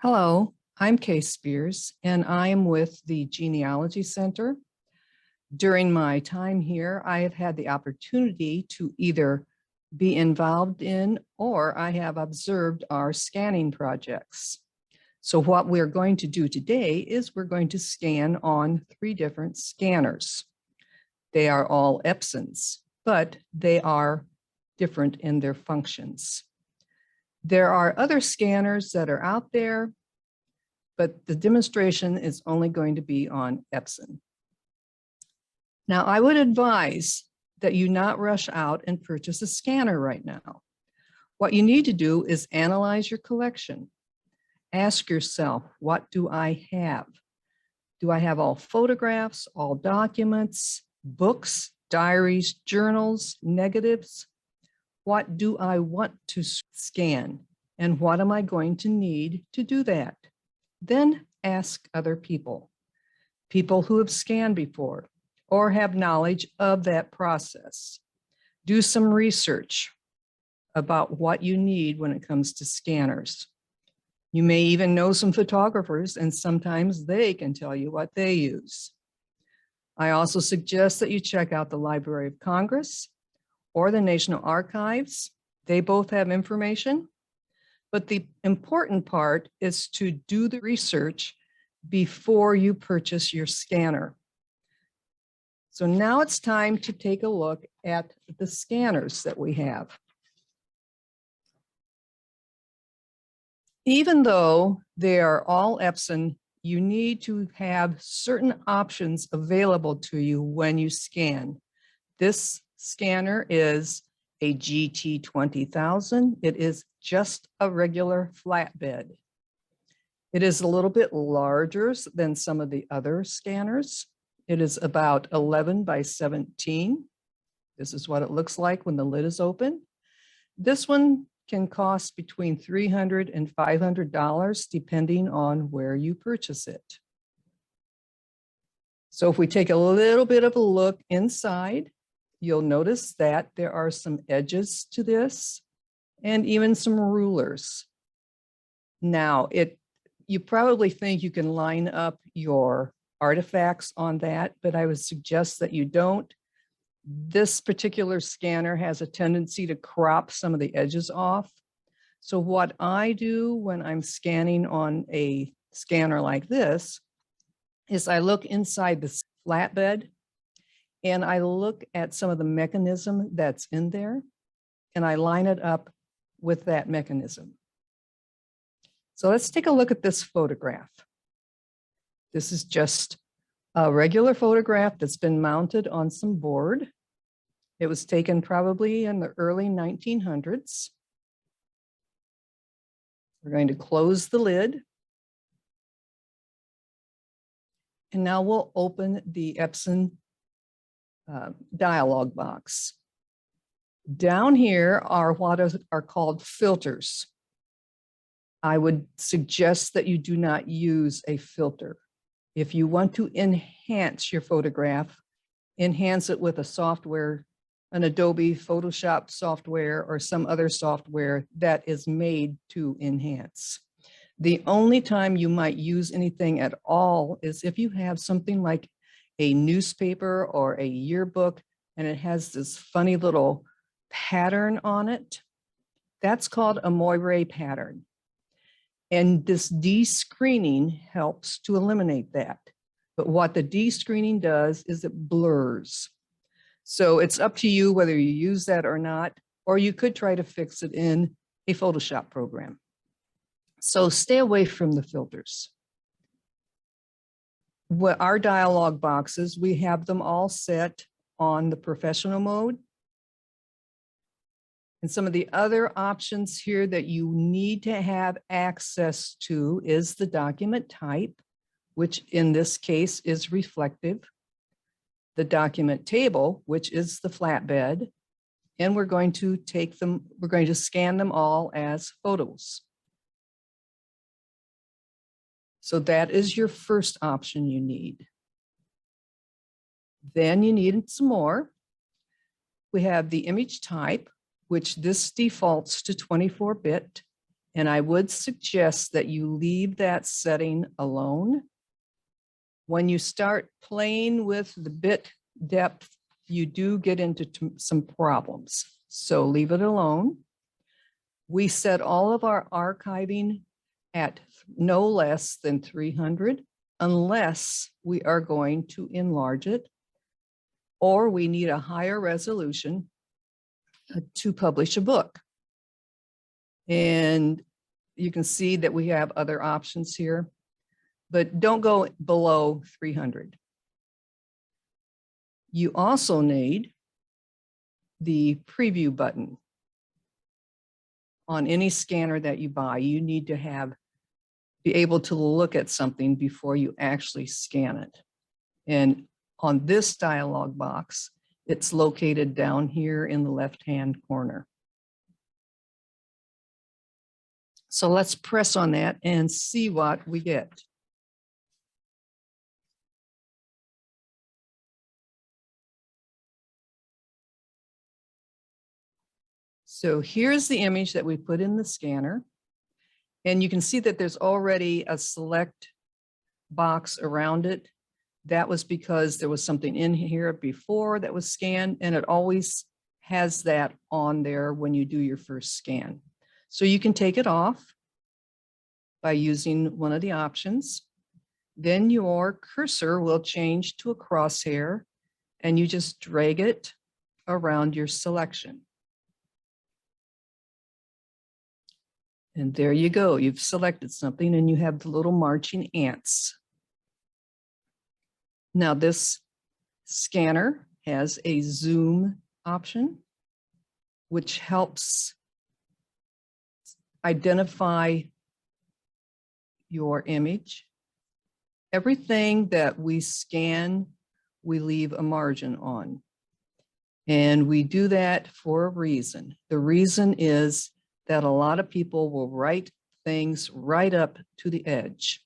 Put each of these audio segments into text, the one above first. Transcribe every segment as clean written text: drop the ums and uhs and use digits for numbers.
Hello, I'm Kay Spears, and I am with the Genealogy Center. During my time here, I have had the opportunity to either be involved in or I have observed our scanning projects. So what we're going to do today is we're going to scan on 3 different scanners. They are all Epsons, but they are different in their functions. There are other scanners that are out there, but the demonstration is only going to be on Epson. Now, I would advise that you not rush out and purchase a scanner right now. What you need to do is analyze your collection. Ask yourself, what do I have? Do I have all photographs, all documents, books, diaries, journals, negatives? What do I want to scan? And what am I going to need to do that? Then ask other people who have scanned before or have knowledge of that process. Do some research about what you need when it comes to scanners. You may even know some photographers, and sometimes they can tell you what they use. I also suggest that you check out the Library of Congress or the National Archives. They both have information, but the important part is to do the research before you purchase your scanner. So now it's time to take a look at the scanners that we have. Even though they are all Epson, you need to have certain options available to you when you scan. This scanner is a GT20000. It is just a regular flatbed. It is a little bit larger than some of the other scanners. It is about 11 by 17. This is what it looks like when the lid is open. This one can cost between $300 and $500 depending on where you purchase it. So if we take a little bit of a look inside, you'll notice that there are some edges to this and even some rulers. Now, you probably think you can line up your artifacts on that, but I would suggest that you don't. This particular scanner has a tendency to crop some of the edges off. So what I do when I'm scanning on a scanner like this is I look inside the flatbed and I look at some of the mechanism that's in there and I line it up with that mechanism. So let's take a look at this photograph. This is just a regular photograph that's been mounted on some board. It was taken probably in the early 1900s. We're going to close the lid. And now we'll open the Epson dialog box. Down here are what are called filters. I would suggest that you do not use a filter. If you want to enhance your photograph, enhance it with a software, an Adobe Photoshop software or some other software that is made to enhance. The only time you might use anything at all is if you have something like a newspaper or a yearbook and it has this funny little pattern on it. That's called a moire pattern. And this descreening helps to eliminate that. But what the descreening does is it blurs. So it's up to you whether you use that or not, or you could try to fix it in a Photoshop program. So stay away from the filters. Our dialog boxes, we have them all set on the professional mode. And some of the other options here that you need to have access to is the document type, which in this case is reflective, the document table, which is the flatbed, and we're going to scan them all as photos. So that is your first option you need. Then you need some more. We have the image type, which this defaults to 24-bit, And I would suggest that you leave that setting alone. When you start playing with the bit depth, you do get into some problems. So leave it alone. We set all of our archiving at no less than 300, unless we are going to enlarge it, or we need a higher resolution to publish a book. And you can see that we have other options here, but don't go below 300. You also need the preview button. On any scanner that you buy, you need to be able to look at something before you actually scan it. And on this dialog box, it's located down here in the left-hand corner. So let's press on that and see what we get. So here's the image that we put in the scanner. And you can see that there's already a select box around it. That was because there was something in here before that was scanned, and it always has that on there when you do your first scan. So you can take it off by using one of the options. Then your cursor will change to a crosshair, and you just drag it around your selection. And there you go. You've selected something and you have the little marching ants. Now this scanner has a zoom option, which helps identify your image. Everything that we scan, we leave a margin on. And we do that for a reason. The reason is that a lot of people will write things right up to the edge.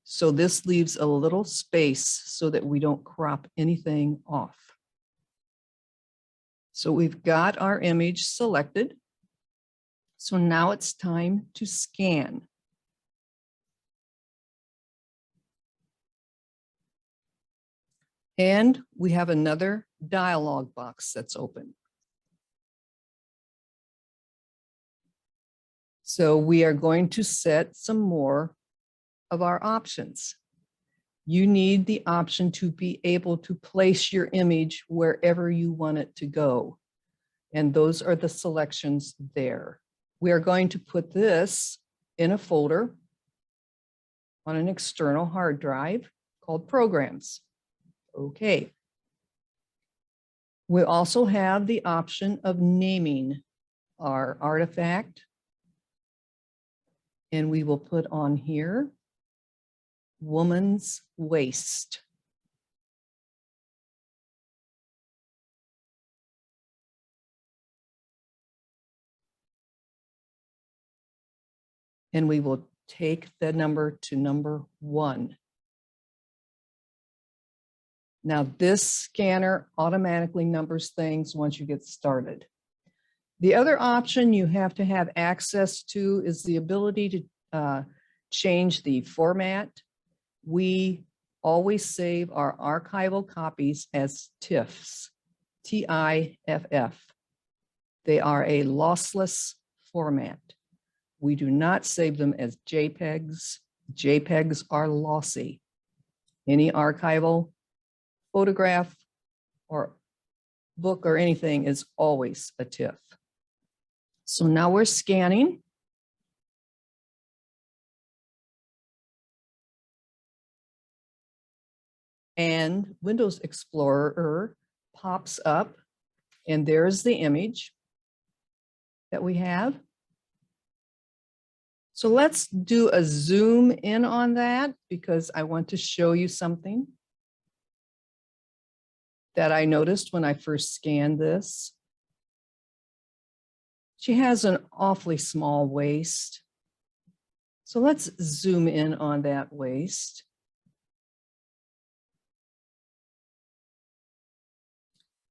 So this leaves a little space so that we don't crop anything off. So we've got our image selected. So now it's time to scan. And we have another dialog box that's open. So we are going to set some more of our options. You need the option to be able to place your image wherever you want it to go. And those are the selections there. We are going to put this in a folder on an external hard drive called Programs. Okay. We also have the option of naming our artifact. And we will put on here, woman's waist. And we will take the number to number 1. Now this scanner automatically numbers things once you get started. The other option you have to have access to is the ability to change the format. We always save our archival copies as TIFFs, T-I-F-F. They are a lossless format. We do not save them as JPEGs. JPEGs are lossy. Any archival photograph or book or anything is always a TIFF. So now we're scanning. And Windows Explorer pops up, and there's the image that we have. So let's do a zoom in on that because I want to show you something that I noticed when I first scanned this. She has an awfully small waist. So let's zoom in on that waist.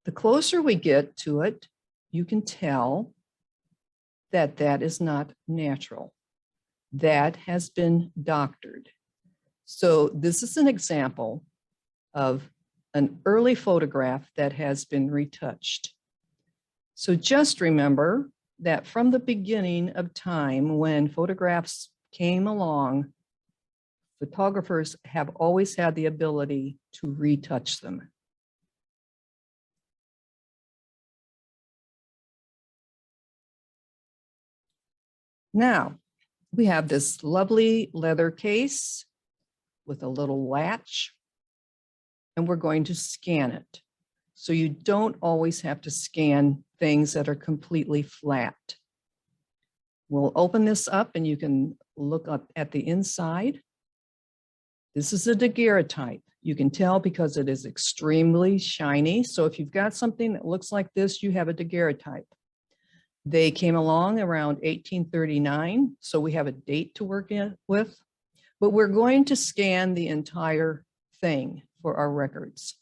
The closer we get to it, you can tell that that is not natural. that has been doctored. So this is an example of an early photograph that has been retouched. So just remember that from the beginning of time, when photographs came along, photographers have always had the ability to retouch them. Now, we have this lovely leather case with a little latch, and we're going to scan it. So you don't always have to scan things that are completely flat. We'll open this up and you can look up at the inside. This is a daguerreotype. You can tell because it is extremely shiny. So if you've got something that looks like this, you have a daguerreotype. They came along around 1839, so we have a date to work with, but we're going to scan the entire thing for our records.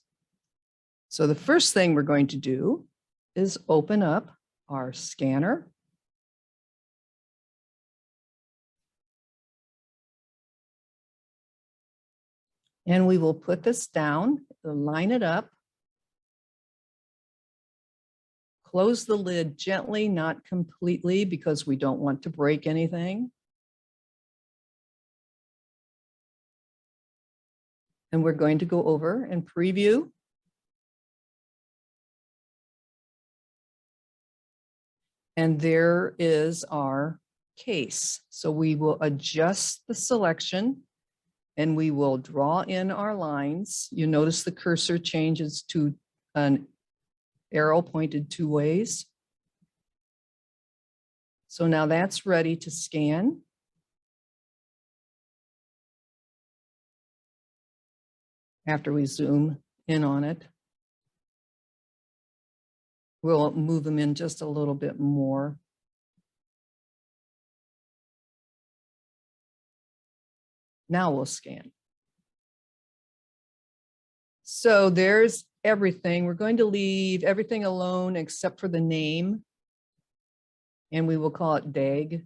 So the first thing we're going to do is open up our scanner. And we will put this down, line it up, close the lid gently, not completely, because we don't want to break anything. And we're going to go over and preview. And there is our case. So we will adjust the selection and we will draw in our lines. You notice the cursor changes to an arrow pointed two ways. So now that's ready to scan. After we zoom in on it, we'll move them in just a little bit more. Now we'll scan. So there's everything. We're going to leave everything alone except for the name. And we will call it DAG.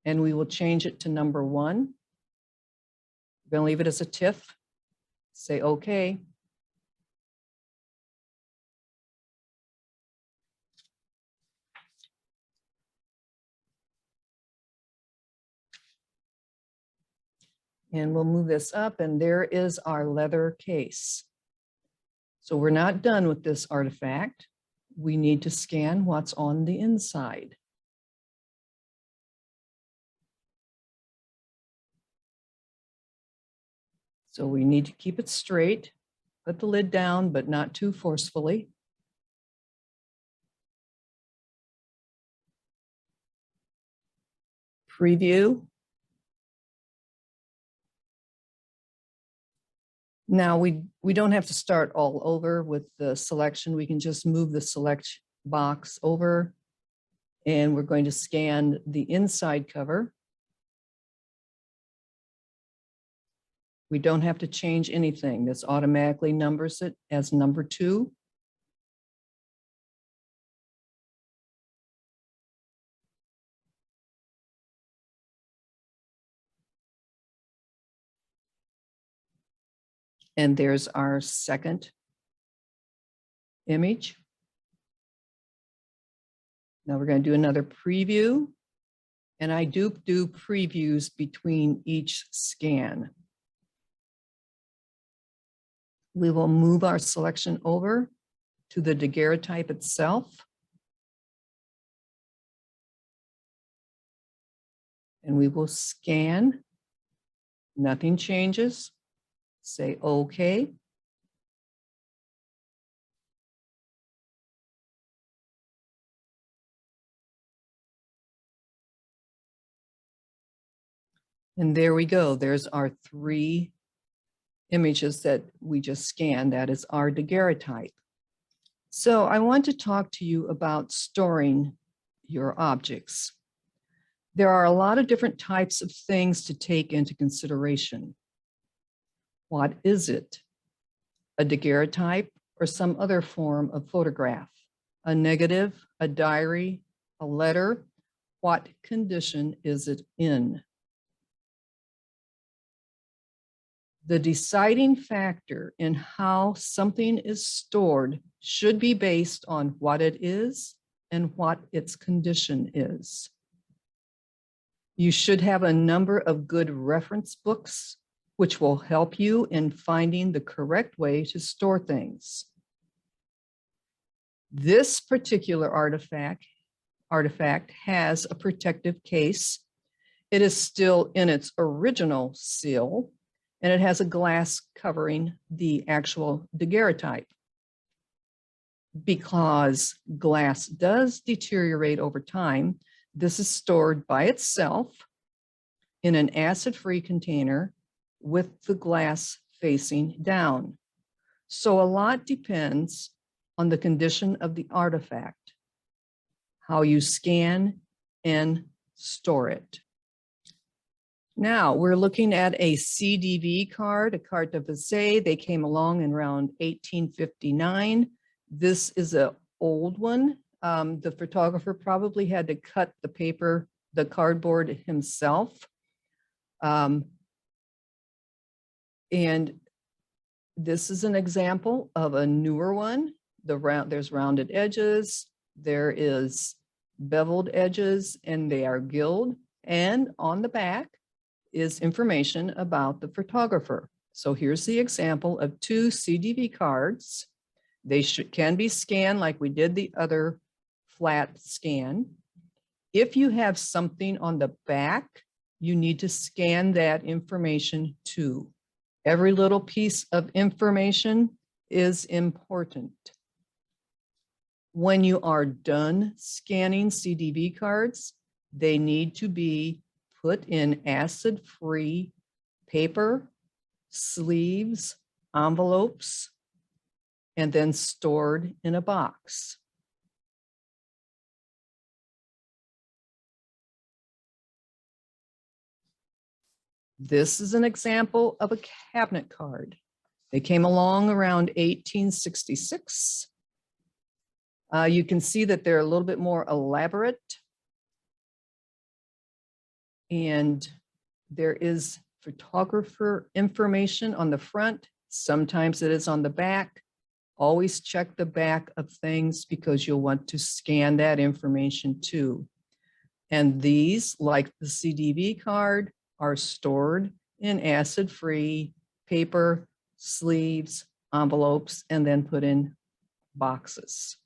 And we will change it to number 1. We're going to leave it as a TIFF. Say OK. And we'll move this up, and there is our leather case. So we're not done with this artifact. We need to scan what's on the inside. So we need to keep it straight, put the lid down, but not too forcefully. Preview. Now we don't have to start all over with the selection. We can just move the select box over and we're going to scan the inside cover. We don't have to change anything. This automatically numbers it as number 2. And there's our second image. Now we're going to do another preview. And I do previews between each scan. We will move our selection over to the daguerreotype itself. And we will scan. Nothing changes. Say OK. And there we go. There's our 3 images that we just scanned. That is our daguerreotype. So I want to talk to you about storing your objects. There are a lot of different types of things to take into consideration. What is it? A daguerreotype or some other form of photograph? A negative, a diary, a letter? What condition is it in? The deciding factor in how something is stored should be based on what it is and what its condition is. You should have a number of good reference books, which will help you in finding the correct way to store things. This particular artifact has a protective case. It is still in its original seal, and it has a glass covering the actual daguerreotype. Because glass does deteriorate over time, this is stored by itself in an acid-free container with the glass facing down. So a lot depends on the condition of the artifact, how you scan and store it. Now we're looking at a CDV card, a carte de visite. They came along in around 1859. This is an old one. The photographer probably had to cut the paper, the cardboard himself. And this is an example of a newer one. There's rounded edges, there is beveled edges, and they are gilded. And on the back is information about the photographer. So here's the example of 2 CDV cards. They can be scanned like we did the other flat scan. If you have something on the back, you need to scan that information too. Every little piece of information is important. When you are done scanning CDV cards, they need to be put in acid-free paper, sleeves, envelopes, and then stored in a box. This is an example of a cabinet card. They came along around 1866. You can see that they're a little bit more elaborate. And there is photographer information on the front. Sometimes it is on the back. Always check the back of things because you'll want to scan that information too. And these, like the CDV card, are stored in acid-free paper, sleeves, envelopes, and then put in boxes.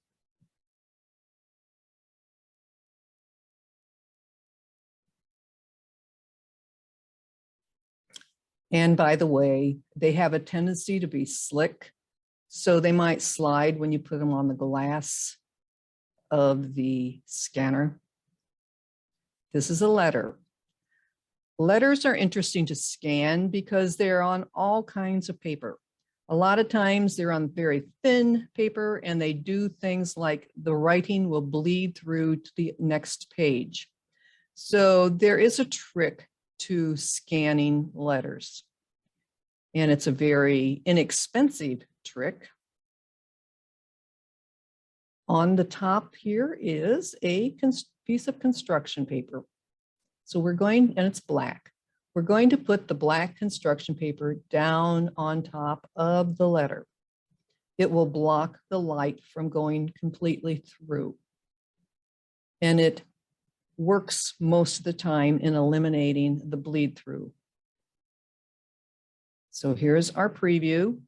And by the way, they have a tendency to be slick, so they might slide when you put them on the glass of the scanner. This is a letter. Letters are interesting to scan because they're on all kinds of paper. A lot of times they're on very thin paper, and they do things like the writing will bleed through to the next page. So there is a trick to scanning letters, and it's a very inexpensive trick. On the top here is a piece of construction paper. So we're going, and it's black. We're going to put the black construction paper down on top of the letter. It will block the light from going completely through. And it works most of the time in eliminating the bleed through. So here's our preview.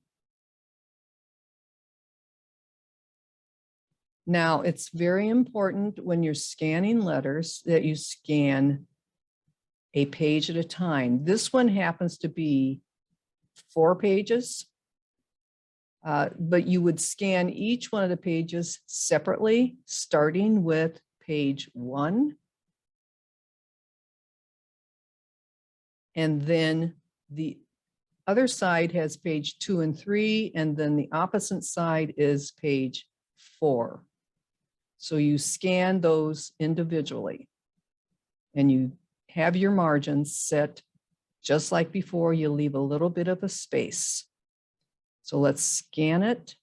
Now, it's very important when you're scanning letters that you scan a page at a time. This one happens to be 4 pages, but you would scan each one of the pages separately, starting with page 1. And then the other side has page 2 and 3, and then the opposite side is page 4. So you scan those individually, and you have your margins set just like before. You leave a little bit of a space. So let's scan it.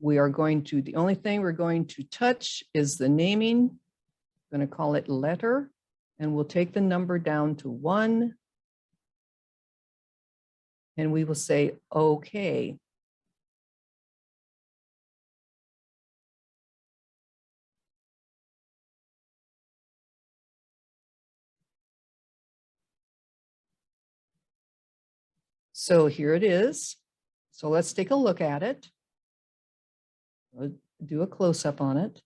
We are going to, the only thing we're going to touch is the naming. I'm going to call it letter, and we'll take the number down to 1. And we will say, okay. So here it is. So let's take a look at it. We'll do a close-up on it.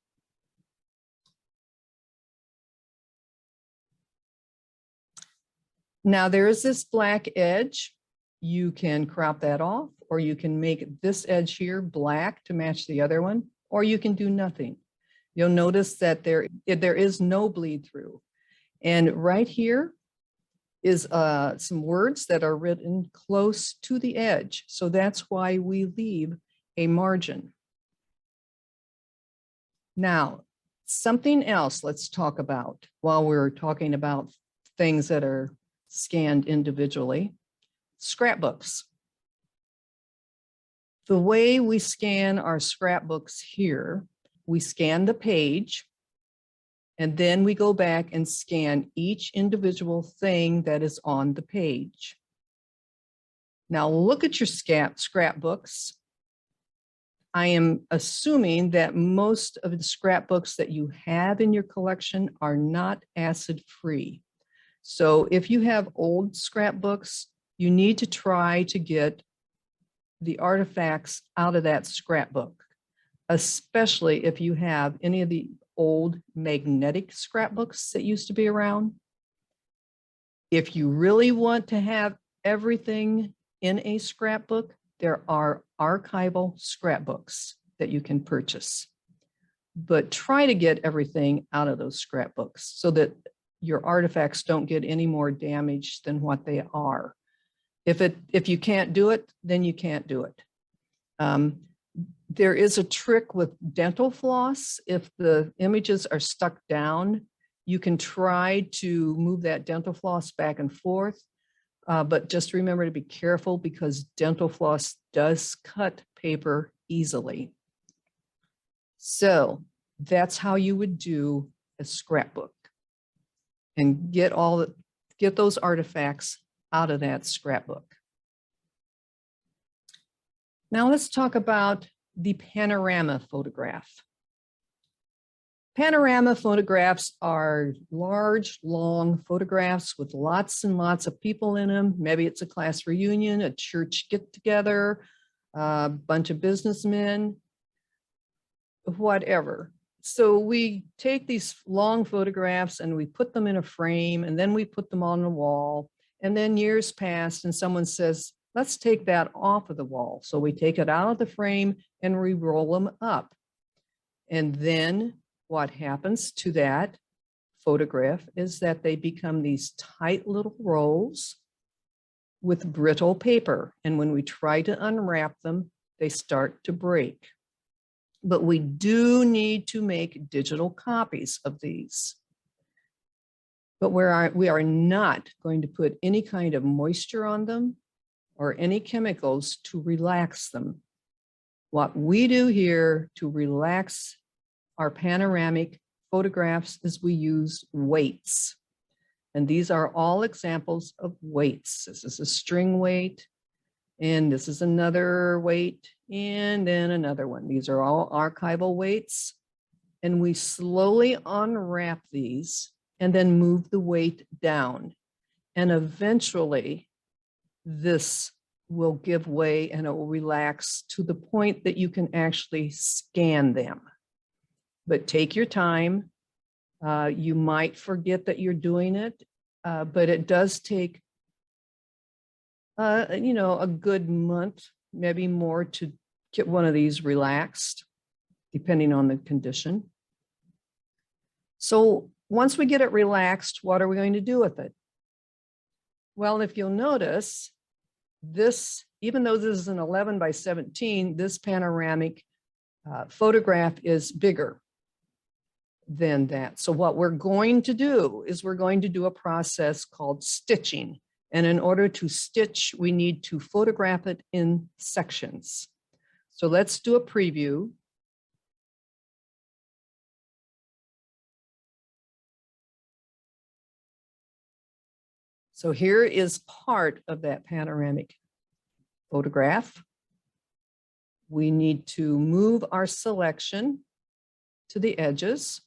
Now there is this black edge. You can crop that off, or you can make this edge here black to match the other one, or you can do nothing. You'll notice that there is no bleed through. And right here is some words that are written close to the edge. So that's why we leave a margin. Now, something else let's talk about while we're talking about things that are scanned individually. Scrapbooks. The way we scan our scrapbooks here, we scan the page, and then we go back and scan each individual thing that is on the page. Now look at your scrapbooks. I am assuming that most of the scrapbooks that you have in your collection are not acid-free. So if you have old scrapbooks, you need to try to get the artifacts out of that scrapbook, especially if you have any of the old magnetic scrapbooks that used to be around. If you really want to have everything in a scrapbook, there are archival scrapbooks that you can purchase. But try to get everything out of those scrapbooks so that your artifacts don't get any more damaged than what they are. If you can't do it, then you can't do it. There is a trick with dental floss. If the images are stuck down, you can try to move that dental floss back and forth. But just remember to be careful because dental floss does cut paper easily. So that's how you would do a scrapbook and get those artifacts out of that scrapbook. Now let's talk about the panorama photograph. Panorama photographs are large, long photographs with lots and lots of people in them. Maybe it's a class reunion, a church get-together, a bunch of businessmen, whatever. So we take these long photographs and we put them in a frame, and then we put them on the wall. And then years pass and someone says, let's take that off of the wall. So we take it out of the frame and we roll them up. And then what happens to that photograph is that they become these tight little rolls with brittle paper. And when we try to unwrap them, they start to break. But we do need to make digital copies of these. But we are not going to put any kind of moisture on them or any chemicals to relax them. What we do here to relax our panoramic photographs is we use weights. And these are all examples of weights. This is a string weight, and this is another weight, and then another one. These are all archival weights. And we slowly unwrap these and then move the weight down. And eventually this will give way and it will relax to the point that you can actually scan them. But take your time. You might forget that you're doing it, but it does take, a good month, maybe more, to get one of these relaxed, depending on the condition. So once we get it relaxed, what are we going to do with it? Well, if you'll notice, this, even though this is an 11 by 17, this panoramic photograph is bigger than that. So what we're going to do is we're going to do a process called stitching. And in order to stitch, we need to photograph it in sections. So let's do a preview. So here is part of that panoramic photograph. We need to move our selection to the edges.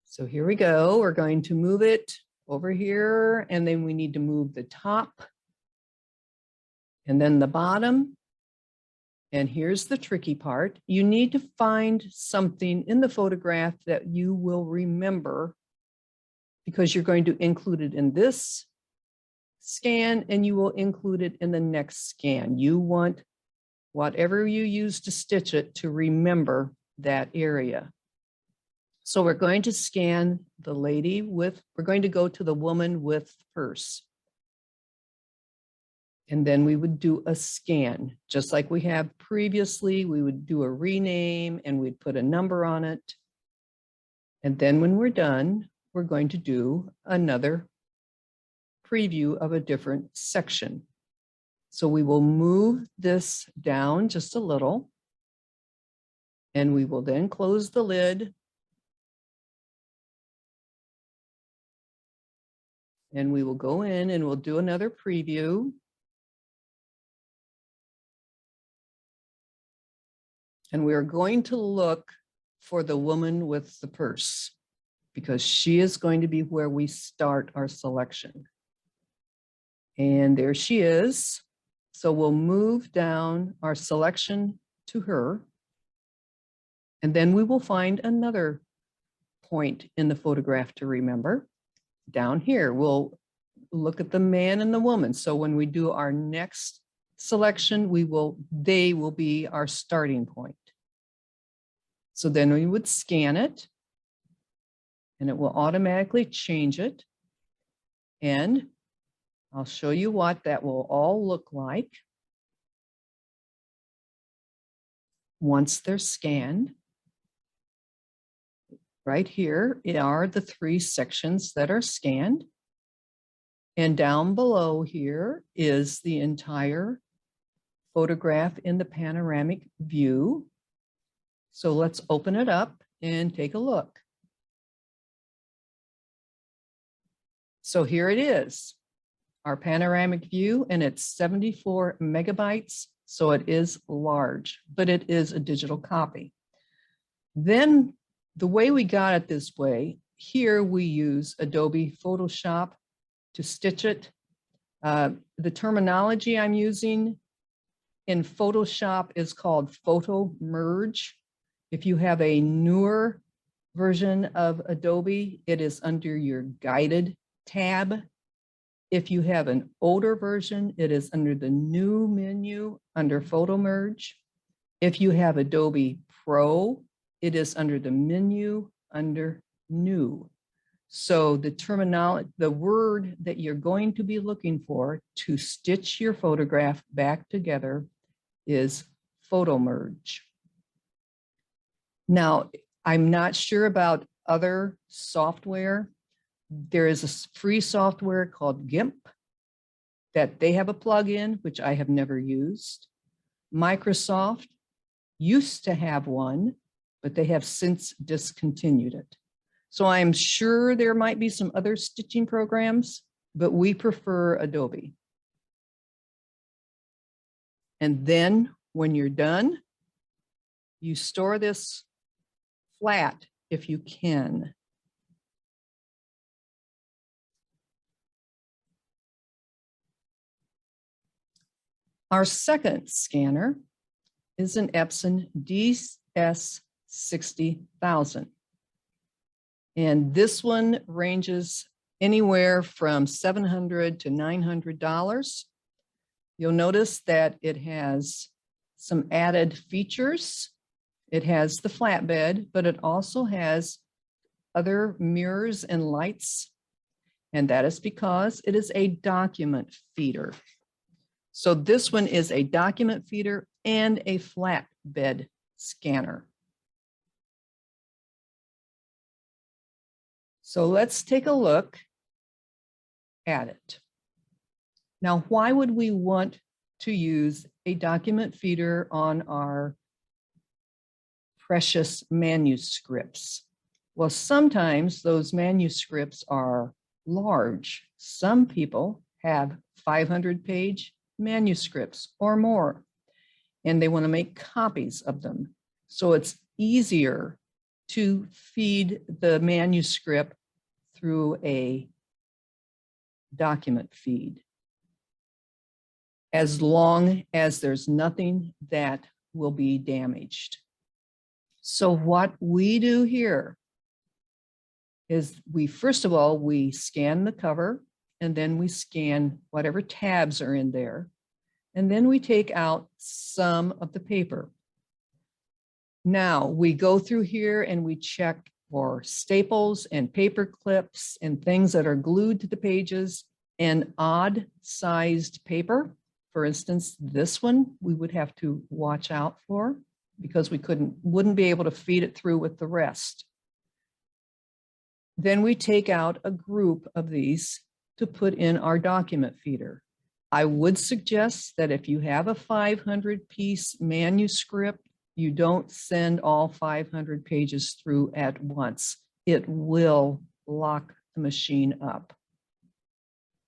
So here we go. We're going to move it over here, and then we need to move the top and then the bottom. And here's the tricky part. You need to find something in the photograph that you will remember, because you're going to include it in this scan and you will include it in the next scan. You want whatever you use to stitch it to remember that area. So we're going to scan the lady with, we're going to go to the woman with purse. And then we would do a scan, just like we have previously. We would do a rename and we'd put a number on it. And then when we're done, we're going to do another preview of a different section. So we will move this down just a little, and we will then close the lid. And we will go in and we'll do another preview. And we are going to look for the woman with the purse, because she is going to be where we start our selection. And there she is. So we'll move down our selection to her. And then we will find another point in the photograph to remember. Down here, we'll look at the man and the woman. So when we do our next selection, they will be our starting point. So then we would scan it, and it will automatically change it. And I'll show you what that will all look like once they're scanned. Right here are the 3 sections that are scanned. And down below here is the entire photograph in the panoramic view. So let's open it up and take a look. So here it is, our panoramic view, and it's 74 megabytes. So it is large, but it is a digital copy. Then the way we got it this way, here we use Adobe Photoshop to stitch it. The terminology I'm using in Photoshop is called photo merge. If you have a newer version of Adobe, it is under your guided tab. If you have an older version, it is under the new menu under photo merge. If you have Adobe Pro, it is under the menu under new. So the terminology, the word that you're going to be looking for to stitch your photograph back together is photo merge. Now, I'm not sure about other software. There is a free software called GIMP that they have a plugin, which I have never used. Microsoft used to have one, but they have since discontinued it. So I'm sure there might be some other stitching programs, but we prefer Adobe. And then when you're done, you store this flat if you can. Our second scanner is an Epson DS60,000. And this one ranges anywhere from $700 to $900. You'll notice that it has some added features. It has the flatbed, but it also has other mirrors and lights. And that is because it is a document feeder. So this one is a document feeder and a flatbed scanner. So let's take a look at it. Now, why would we want to use a document feeder on our precious manuscripts? Well, sometimes those manuscripts are large. Some people have 500-page manuscripts or more, and they want to make copies of them. So it's easier to feed the manuscript through a document feed, as long as there's nothing that will be damaged. So what we do here is first of all, we scan the cover, and then we scan whatever tabs are in there. And then we take out some of the paper. Now we go through here and we check for staples and paper clips and things that are glued to the pages and odd sized paper. For instance, this one we would have to watch out for because we wouldn't be able to feed it through with the rest. Then we take out a group of these to put in our document feeder. I would suggest that if you have a 500-piece manuscript, you don't send all 500 pages through at once. It will lock the machine up.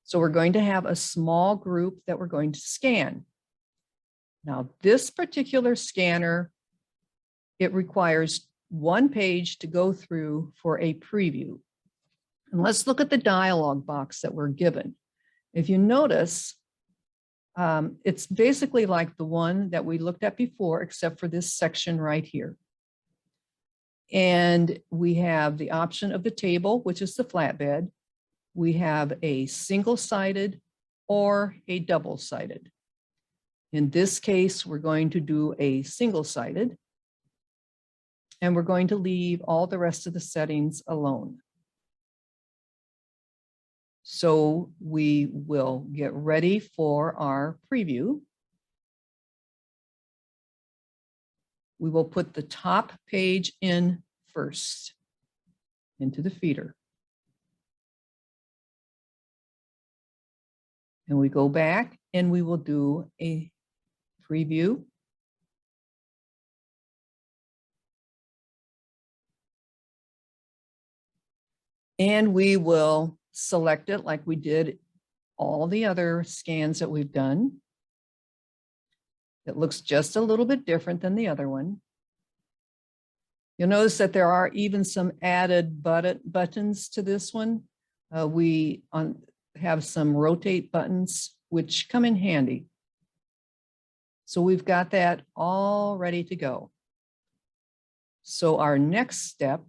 So we're going to have a small group that we're going to scan. Now, this particular scanner, it requires one page to go through for a preview. And let's look at the dialog box that we're given. If you notice, it's basically like the one that we looked at before, except for this section right here. And we have the option of the table, which is the flatbed. We have a single-sided or a double-sided. In this case, we're going to do a single-sided, and we're going to leave all the rest of the settings alone. So we will get ready for our preview. We will put the top page in first into the feeder. And we go back and we will do a preview. And we will select it like we did all the other scans that we've done. It looks just a little bit different than the other one. You'll notice that there are even some added buttons to this one. We have some rotate buttons, which come in handy. So we've got that all ready to go. So our next step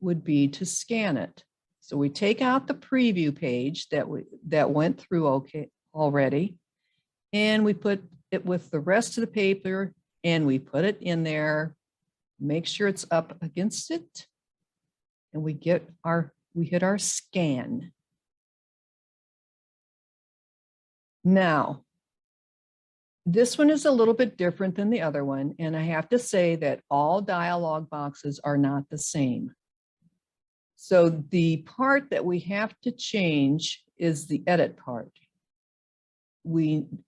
would be to scan it. So we take out the preview page that went through already, and we put it with the rest of the paper, and we put it in there, make sure it's up against it, and we hit our scan. Now, this one is a little bit different than the other one, and I have to say that all dialog boxes are not the same. So the part that we have to change is the edit part.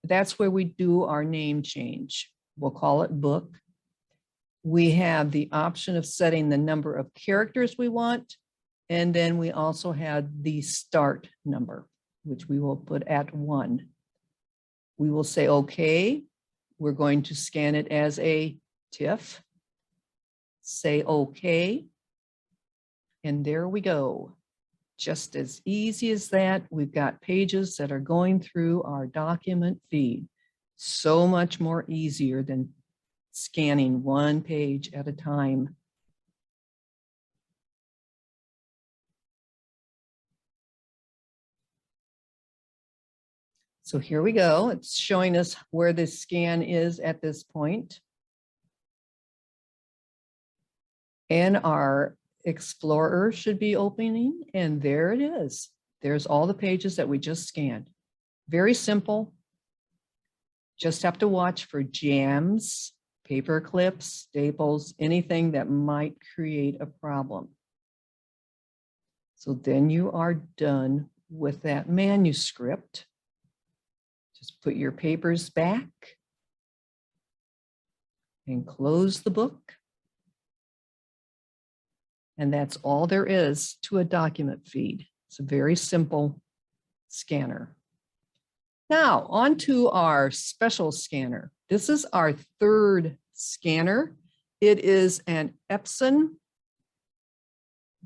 That's where we do our name change. We'll call it book. We have the option of setting the number of characters we want. And then we also had the start number, which we will put at 1. We will say, okay, we're going to scan it as a TIFF. Say okay. And there we go. Just as easy as that, we've got pages that are going through our document feed. So much more easier than scanning one page at a time. So here we go. It's showing us where the scan is at this point. And our Explorer should be opening, and there it is. There's all the pages that we just scanned. Very simple. Just have to watch for jams, paper clips, staples, anything that might create a problem. So then you are done with that manuscript. Just put your papers back and close the book. And that's all there is to a document feed. It's a very simple scanner. Now, on to our special scanner. This is our third scanner. It is an Epson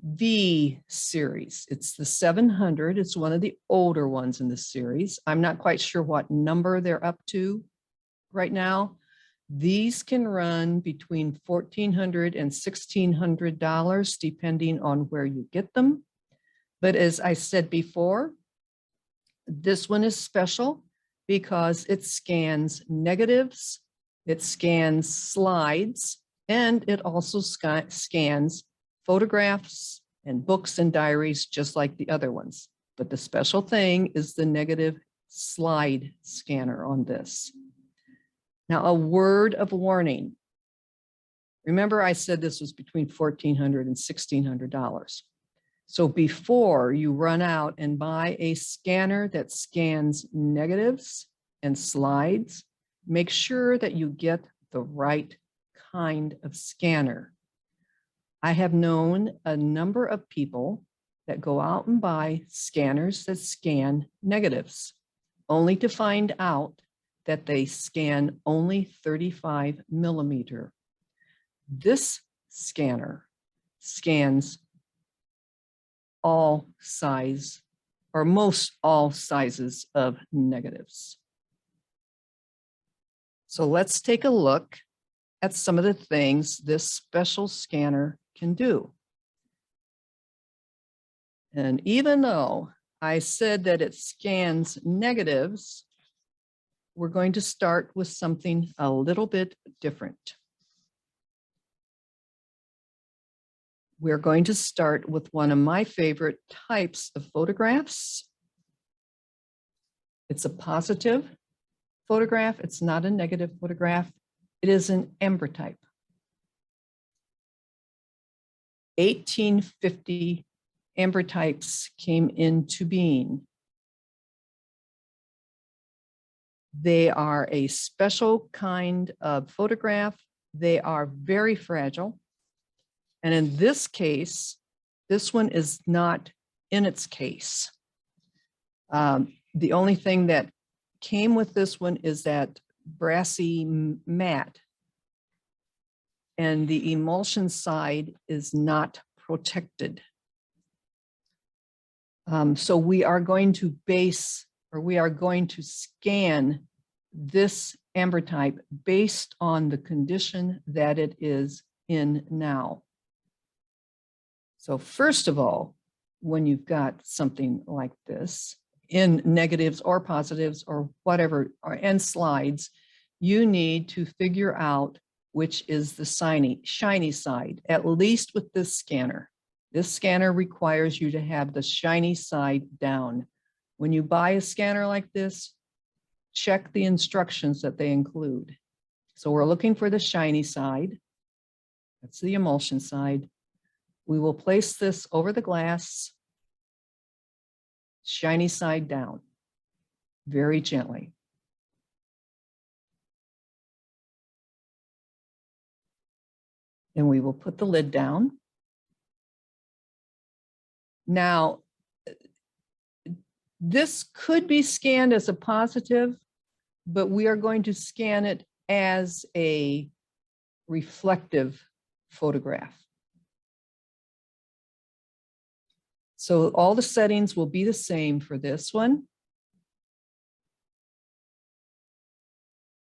V series. It's the 700. It's one of the older ones in the series. I'm not quite sure what number they're up to right now. These can run between $1,400 and $1,600 depending on where you get them. But as I said before, this one is special because it scans negatives, it scans slides, and it also scans photographs and books and diaries just like the other ones. But the special thing is the negative slide scanner on this. Now, a word of warning. Remember, I said this was between $1,400 and $1,600. So before you run out and buy a scanner that scans negatives and slides, make sure that you get the right kind of scanner. I have known a number of people that go out and buy scanners that scan negatives, only to find out that they scan only 35 millimeter. This scanner scans all size or most all sizes of negatives. So let's take a look at some of the things this special scanner can do. And even though I said that it scans negatives, we're going to start with something a little bit different. We're going to start with one of my favorite types of photographs. It's a positive photograph. It's not a negative photograph. It is an ambrotype. 1850 ambrotypes came into being. They are a special kind of photograph. They are very fragile. And in this case, this one is not in its case. The only thing that came with this one is that brassy mat. And the emulsion side is not protected. So we are going to scan this ambrotype based on the condition that it is in now. So first of all, when you've got something like this in negatives or positives or whatever, and slides, you need to figure out which is the shiny side, at least with this scanner. This scanner requires you to have the shiny side down. When you buy a scanner like this, check the instructions that they include. So we're looking for the shiny side. That's the emulsion side. We will place this over the glass, shiny side down, very gently. And we will put the lid down. Now, this could be scanned as a positive, but we are going to scan it as a reflective photograph. So all the settings will be the same for this one.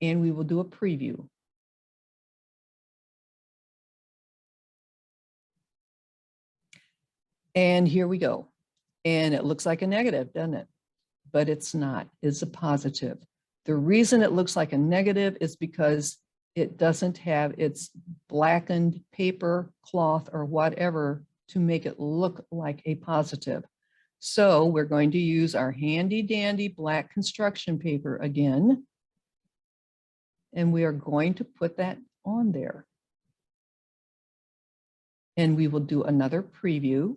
And we will do a preview. And here we go. And it looks like a negative, doesn't it? But it's not, it's a positive. The reason it looks like a negative is because it doesn't have its blackened paper, cloth, or whatever to make it look like a positive. So we're going to use our handy dandy black construction paper again. And we are going to put that on there. And we will do another preview.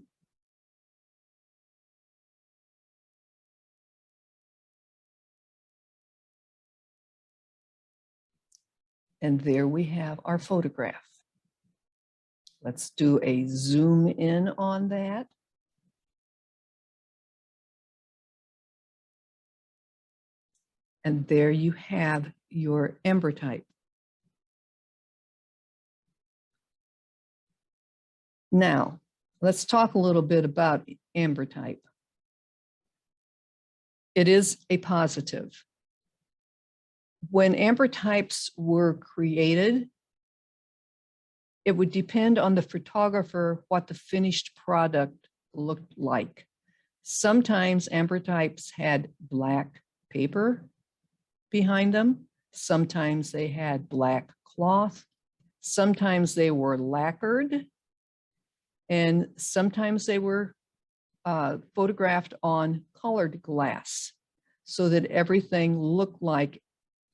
And there we have our photograph. Let's do a zoom in on that. And there you have your ambrotype. Now, let's talk a little bit about ambrotype. It is a positive. When ambrotypes were created, it would depend on the photographer what the finished product looked like. Sometimes ambrotypes had black paper behind them. Sometimes they had black cloth. Sometimes they were lacquered. And sometimes they were photographed on colored glass so that everything looked like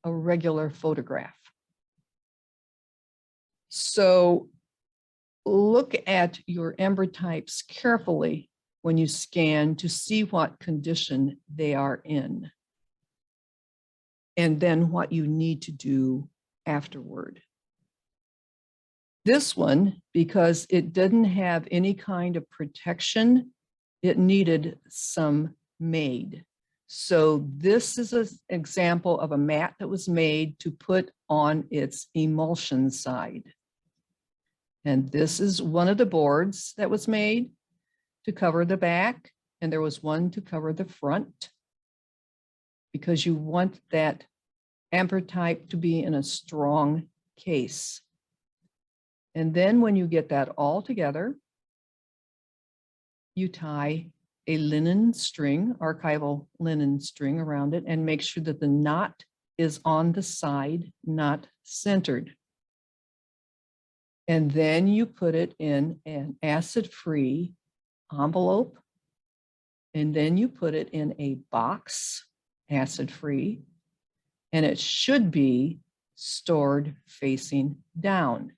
a regular photograph. So look at your ambrotypes carefully when you scan to see what condition they are in, and then what you need to do afterward. This one, because it didn't have any kind of protection, it needed some made. So this is an example of a mat that was made to put on its emulsion side. And this is one of the boards that was made to cover the back, and there was one to cover the front, because you want that ambrotype to be in a strong case. And then when you get that all together, you tie a linen string, archival linen string around it, and make sure that the knot is on the side, not centered. And then you put it in an acid-free envelope, and then you put it in a box, acid-free, and it should be stored facing down.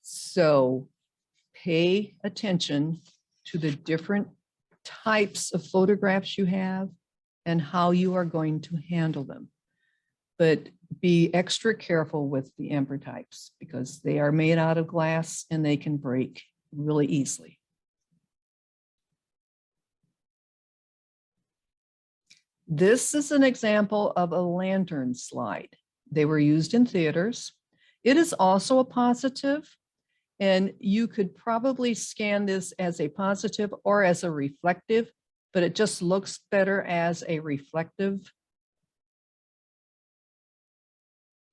So pay attention to the different types of photographs you have and how you are going to handle them. But be extra careful with the ambrotypes because they are made out of glass and they can break really easily. This is an example of a lantern slide. They were used in theaters. It is also a positive, and you could probably scan this as a positive or as a reflective, but it just looks better as a reflective.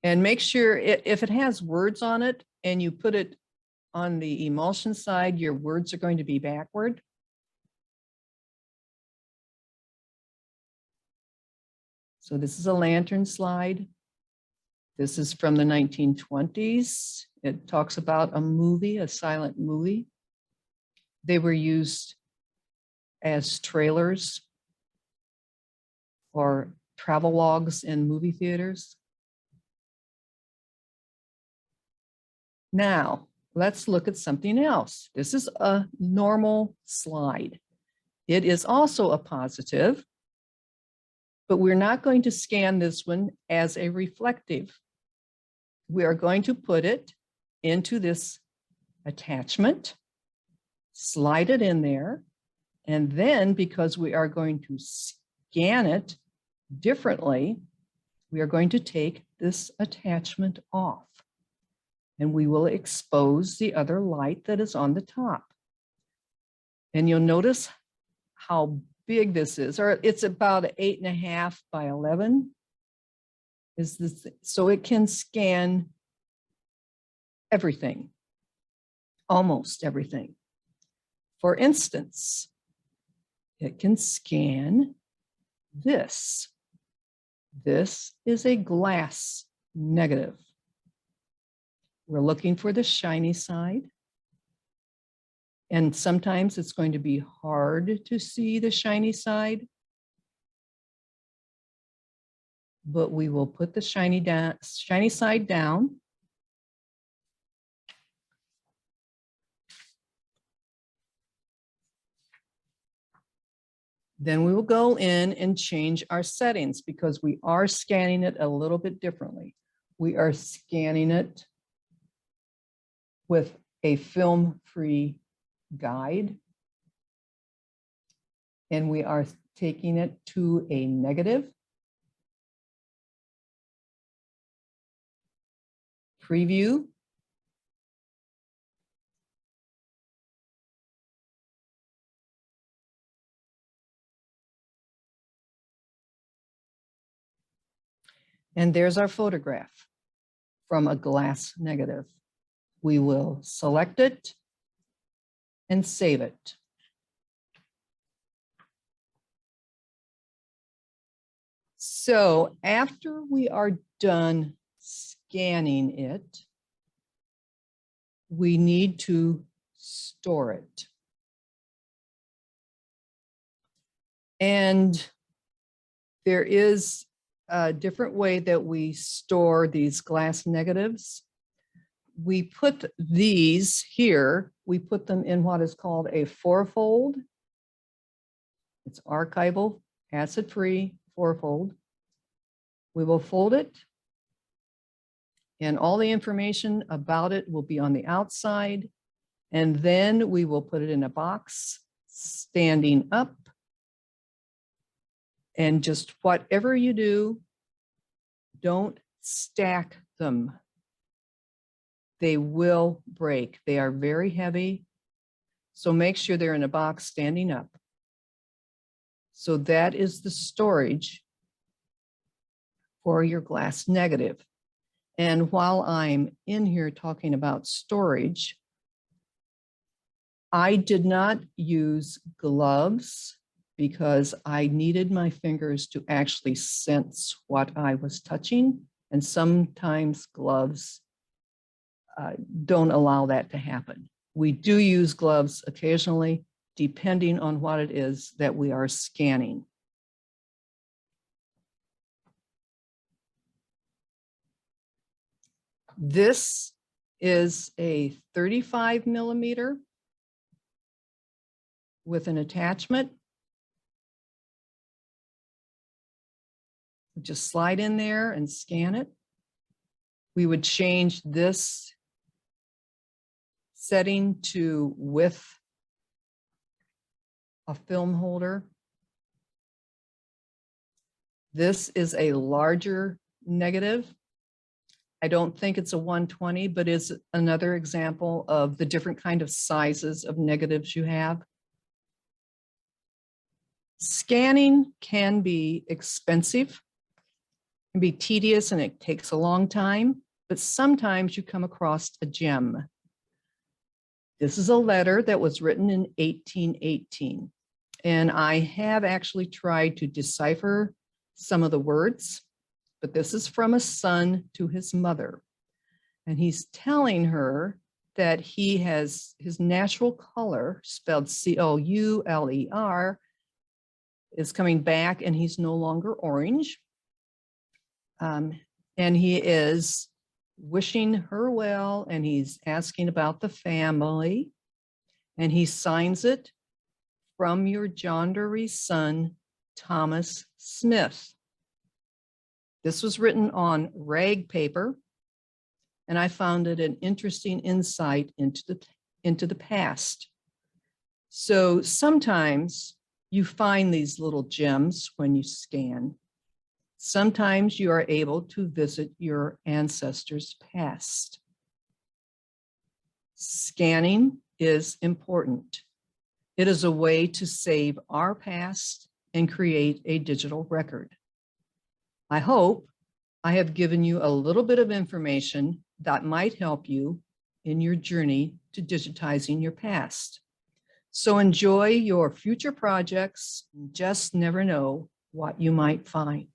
And make sure if it has words on it and you put it on the emulsion side, your words are going to be backward. So this is a lantern slide. This is from the 1920s. It talks about a movie, a silent movie. They were used as trailers or travelogues in movie theaters. Now, let's look at something else. This is a normal slide. It is also a positive, but we're not going to scan this one as a reflective. We are going to put it into this attachment, slide it in there, and then because we are going to scan it differently, we are going to take this attachment off, and we will expose the other light that is on the top. And you'll notice how big this is, or it's about 8.5 by 11. Is this, so it can scan everything, almost everything. For instance, it can scan this. This is a glass negative. We're looking for the shiny side. And sometimes it's going to be hard to see the shiny side. But we will put the shiny side down. Then we will go in and change our settings because we are scanning it a little bit differently. We are scanning it with a film-free guide, and we are taking it to a negative. preview. And there's our photograph from a glass negative. We will select it and save it. So after we are done scanning it, we need to store it. And there is a different way that we store these glass negatives. We put these here, we put them in what is called a fourfold. It's archival, acid-free fourfold. We will fold it, and all the information about it will be on the outside. And then we will put it in a box, standing up. And just whatever you do, don't stack them. They will break. They are very heavy. So make sure they're in a box standing up. So that is the storage for your glass negative. And while I'm in here talking about storage, I did not use gloves because I needed my fingers to actually sense what I was touching. And sometimes gloves don't allow that to happen. We do use gloves occasionally, depending on what it is that we are scanning. This is a 35 millimeter with an attachment. Just slide in there and scan it. We would change this setting to with a film holder. This is a larger negative. I don't think it's a 120, but is another example of the different kind of sizes of negatives you have. Scanning can be expensive, can be tedious, and it takes a long time, but sometimes you come across a gem. This is a letter that was written in 1818, and I have actually tried to decipher some of the words, but this is from a son to his mother, and he's telling her that he has his natural color, spelled C-O-U-L-E-R, is coming back, and he's no longer orange. And he is wishing her well, and he's asking about the family, and he signs it, "From your Jondery son, Thomas Smith." This was written on rag paper, and I found it an interesting insight into the past. So sometimes you find these little gems when you scan. Sometimes you are able to visit your ancestors' past. Scanning is important. It is a way to save our past and create a digital record. I hope I have given you a little bit of information that might help you in your journey to digitizing your past. So enjoy your future projects. Just never know what you might find.